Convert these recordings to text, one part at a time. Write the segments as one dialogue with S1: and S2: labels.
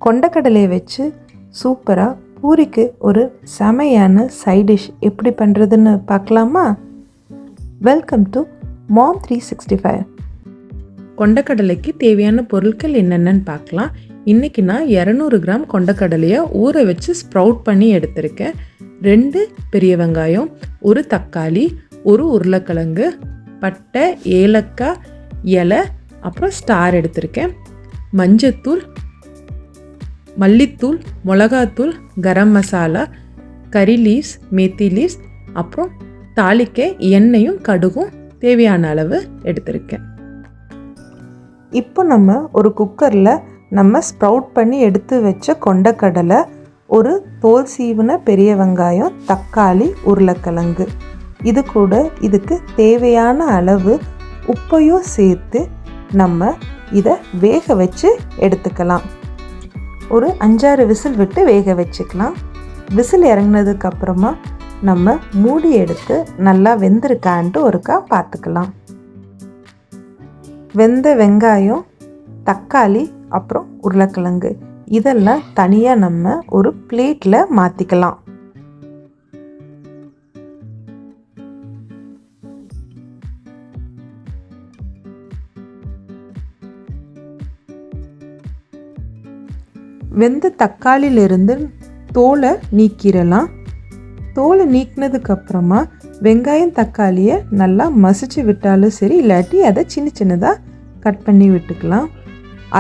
S1: கொண்டக்கடலையை வச்சு சூப்பராக பூரிக்கு ஒரு செமையான சைட் டிஷ் எப்படி பண்ணுறதுன்னு பார்க்கலாமா? வெல்கம் டு மாம் 365. கொண்டக்கடலைக்கு தேவையான பொருட்கள் என்னென்னு பார்க்கலாம். இன்றைக்கி நான் 200 கிராம் கொண்டக்கடலையை ஊற வச்சு ஸ்ப்ரவுட் பண்ணி எடுத்திருக்கேன். 2 பெரிய வெங்காயம், ஒரு தக்காளி, ஒரு உருளைக்கிழங்கு, பட்டை, ஏலக்காய் இலை, அப்புறம் ஸ்டார் எடுத்திருக்கேன். மஞ்சத்தூள், மல்லித்தூள், மிளகாத்தூள், கரம் மசாலா, கறி லீவ்ஸ், மேத்தி லீவ்ஸ், அப்புறம் தாளிக்க எண்ணெயும் கடுகும் தேவையான அளவு எடுத்திருக்கேன். இப்போ நம்ம ஒரு குக்கரில் நம்ம ஸ்ப்ரவுட் பண்ணி எடுத்து வச்ச கொண்டக்கடலை, ஒரு தோல் சீவின பெரிய வெங்காயம், தக்காளி, உருளைக்கிழங்கு, இது கூட இதுக்கு தேவையான அளவு உப்பையும் சேர்த்து நம்ம இதை வேக வச்சு எடுத்துக்கலாம். ஒரு 5-6 விசில் விட்டு வேக வச்சுக்கலாம். விசில் இறங்கினதுக்கப்புறமா நம்ம மூடி எடுத்து நல்லா வெந்திருக்கான்ட்டு ஒருக்கா பார்த்துக்கலாம். வெந்த வெங்காயம், தக்காளி, அப்புறம் உருளைக்கிழங்கு இதெல்லாம் தனியாக நம்ம ஒரு பிளேட்டில் மாற்றிக்கலாம். வெந்த தக்காளியிலிருந்து தோலை நீக்கிடலாம். தோலை நீக்கினதுக்கப்புறமா வெங்காயம் தக்காளியை நல்லா மசிச்சு விட்டாலும் சரி, இல்லாட்டி அதை சின்ன சின்னதாக கட் பண்ணி விட்டுக்கலாம்.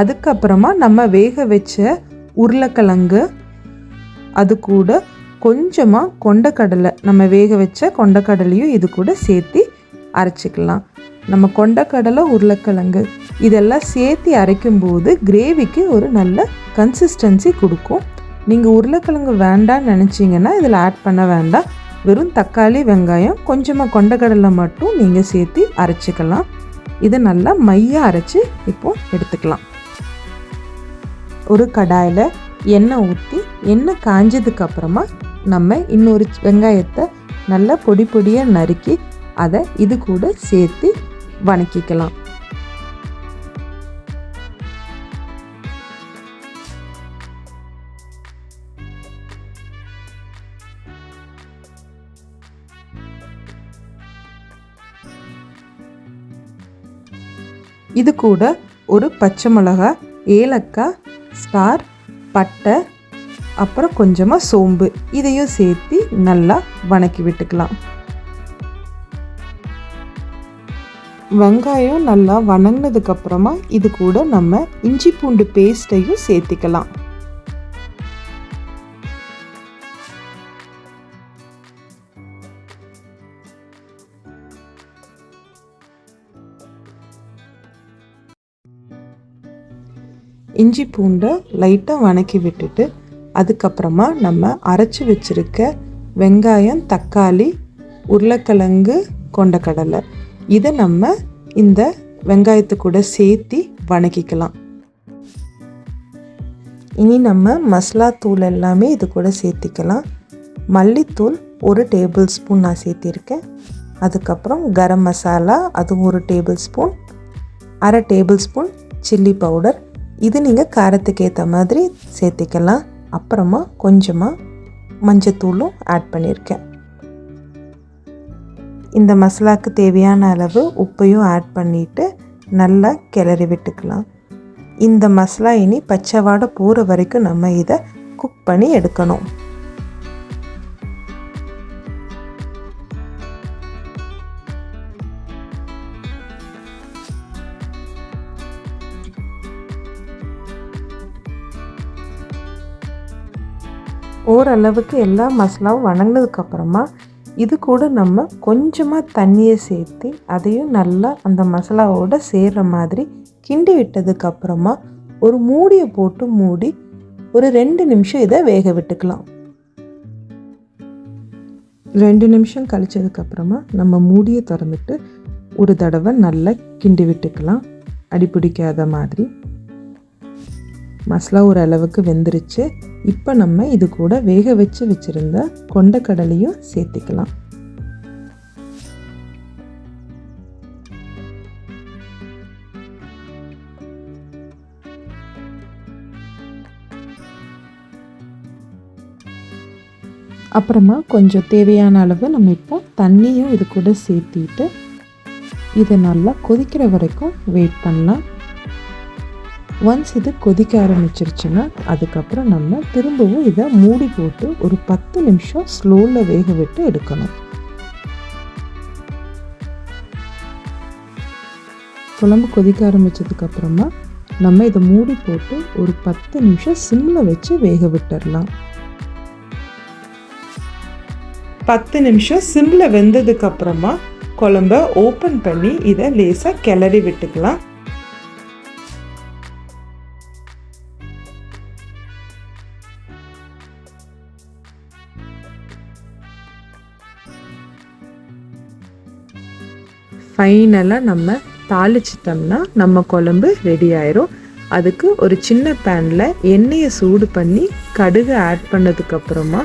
S1: அதுக்கப்புறமா நம்ம வேக வச்ச உருளைக்கிழங்கு, அது கூட கொஞ்சமாக கொண்டக்கடலை, நம்ம வேக வச்ச கொண்டக்கடலையும் இது கூட சேர்த்து அரைச்சிக்கலாம். நம்ம கொண்டக்கடலை, உருளைக்கிழங்கு இதெல்லாம் சேர்த்து அரைக்கும்போது கிரேவிக்கு ஒரு நல்ல கன்சிஸ்டன்சி கொடுக்கும். நீங்கள் உருளைக்கிழங்கு வேண்டான்னு நினச்சிங்கன்னா இதில் ஆட் பண்ண வேண்டாம். வெறும் தக்காளி, வெங்காயம், கொஞ்சமாக கொண்டக்கடலை மட்டும் நீங்கள் சேர்த்து அரைச்சிக்கலாம். இதை நல்லா மையாக அரைச்சி இப்போது எடுத்துக்கலாம். ஒரு கடாயில் எண்ணெய் ஊற்றி எண்ணெய் காஞ்சதுக்கப்புறமா நம்ம இன்னொரு வெங்காயத்தை நல்லா பொடி பொடியாக நறுக்கி அதை இது கூட சேர்த்து வணக்கிக்கலாம். இது கூட ஒரு பச்சை மிளகாய், ஏலக்காய், ஸ்டார், பட்டை, அப்புறம் கொஞ்சமாக சோம்பு இதையும் சேர்த்து நல்லா வணக்கி விட்டுக்கலாம். வெங்காயம் நல்லா வணங்கினதுக்கப்புறமா இது கூட நம்ம இஞ்சி பூண்டு பேஸ்ட்டையும் சேர்த்திக்கலாம். இஞ்சி பூண்டை லைட்டாக வணக்கி விட்டுட்டு அதுக்கப்புறமா நம்ம அரைச்சி வச்சுருக்க வெங்காயம், தக்காளி, உருளைக்கிழங்கு, கொண்டக்கடலை இதை நம்ம இந்த வெங்காயத்து கூட சேர்த்து வணக்கிக்கலாம். இனி நம்ம மசாலா தூள் எல்லாமே இது கூட சேர்த்திக்கலாம். மல்லித்தூள் 1 டேபிள் ஸ்பூன் நான் சேர்த்திருக்கேன். அதுக்கப்புறம் கரம் மசாலா அது 1 table spoon, 1/2 table spoon chilli powder, இது நீங்கள் காரத்துக்கு ஏற்ற மாதிரி சேர்த்திக்கலாம். அப்புறமா கொஞ்சமாக மஞ்சத்தூளும் ஆட் பண்ணியிருக்கேன். இந்த மசாலாவுக்கு தேவையான அளவு உப்பையும் ஆட் பண்ணிவிட்டு நல்லா கிளறி விட்டுக்கலாம். இந்த மசாலா இனி பச்சை வாடை போகிற வரைக்கும் நம்ம இதை குக் பண்ணி எடுக்கணும். ஓரளவுக்கு எல்லா மசாலாவும் வணங்கினதுக்கப்புறமா இது கூட நம்ம கொஞ்சமாக தண்ணியை சேர்த்து அதையும் நல்லா அந்த மசாலாவோடு சேர்கிற மாதிரி கிண்டி விட்டதுக்கப்புறமா ஒரு மூடியை போட்டு மூடி ஒரு 2 நிமிஷம் இதை வேக விட்டுக்கலாம். 2 நிமிஷம் கழிச்சதுக்கப்புறமா நம்ம மூடியை திறந்துட்டு ஒரு தடவை நல்லா கிண்டி விட்டுக்கலாம். அடிப்பிடிக்காத மாதிரி. மசாலா ஓரளவுக்கு வெந்துருச்சு. இப்போ நம்ம இது கூட வேக வச்சுருந்த கொண்டக்கடலையும் சேர்த்திக்கலாம். அப்புறமா கொஞ்சம் தேவையான அளவு நம்ம இப்போ தண்ணியும் இது கூட சேர்த்திட்டு இதை நல்லா கொதிக்கிற வரைக்கும் வெயிட் பண்ணலாம். ஒன்ஸ் இது கொதிக்க ஆரம்பிச்சிருச்சுன்னா அதுக்கப்புறம் நம்ம திரும்பவும் இதை மூடி போட்டு ஒரு 10 நிமிஷம் ஸ்லோவில் வேக விட்டு எடுக்கணும். குழம்பு கொதிக்க ஆரம்பித்ததுக்கப்புறமா நம்ம இதை மூடி போட்டு ஒரு 10 நிமிஷம் சிம்மில் வச்சு வேக விட்டுடலாம். 10 நிமிஷம் சிம்மில் வெந்ததுக்கப்புறமா குழம்ப ஓப்பன் பண்ணி இதை லேசாக கிளறி விட்டுக்கலாம். ஃபைனலாக நம்ம தாளிச்சிட்டோம்னா நம்ம குழம்பு ரெடி ஆயிரும். அதுக்கு ஒரு சின்ன பேனில் எண்ணெயை சூடு பண்ணி கடுகு ஆட் பண்ணதுக்கப்புறமா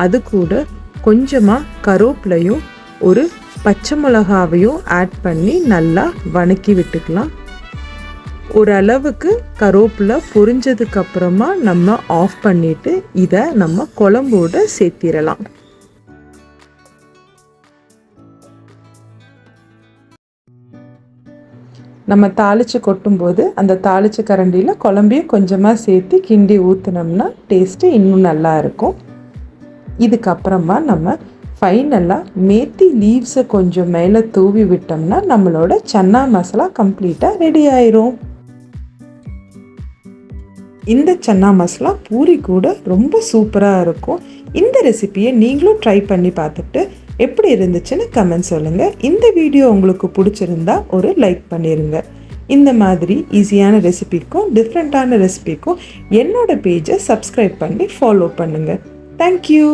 S1: அது கூட கொஞ்சமாக கருவேப்பிலையும் ஒரு பச்சை மிளகாவையும் ஆட் பண்ணி நல்லா வணக்கி விட்டுக்கலாம். ஓரளவுக்கு கருவேப்பிலை பொரிஞ்சதுக்கப்புறமா நம்ம ஆஃப் பண்ணிவிட்டு இதை நம்ம குழம்போடு சேர்த்திடலாம். நம்ம தாளித்து கொட்டும்போது அந்த தாளித்து கரண்டியில் குழம்பையும் கொஞ்சமாக சேர்த்து கிண்டி ஊற்றினோம்னா டேஸ்ட்டு இன்னும் நல்லா இருக்கும். இதுக்கப்புறமா நம்ம ஃபைனலாக மேத்தி லீவ்ஸை கொஞ்சம் மேலே தூவி விட்டோம்னா நம்மளோட சன்னா மசாலா கம்ப்ளீட்டாக ரெடி ஆயிரும். இந்த சன்னா மசாலா பூரி கூட ரொம்ப சூப்பராக இருக்கும். இந்த ரெசிபியை நீங்களும் ட்ரை பண்ணி பார்த்துட்டு எப்படி இருந்துச்சுன்னு கமெண்ட் சொல்லுங்கள். இந்த வீடியோ உங்களுக்கு பிடிச்சிருந்தா ஒரு லைக் பண்ணிடுங்க. இந்த மாதிரி ஈஸியான ரெசிபிக்கும் டிஃப்ரெண்ட்டான ரெசிபிக்கும் என்னோட பேஜை சப்ஸ்கிரைப் பண்ணி ஃபாலோ பண்ணுங்கள். தேங்க்யூ.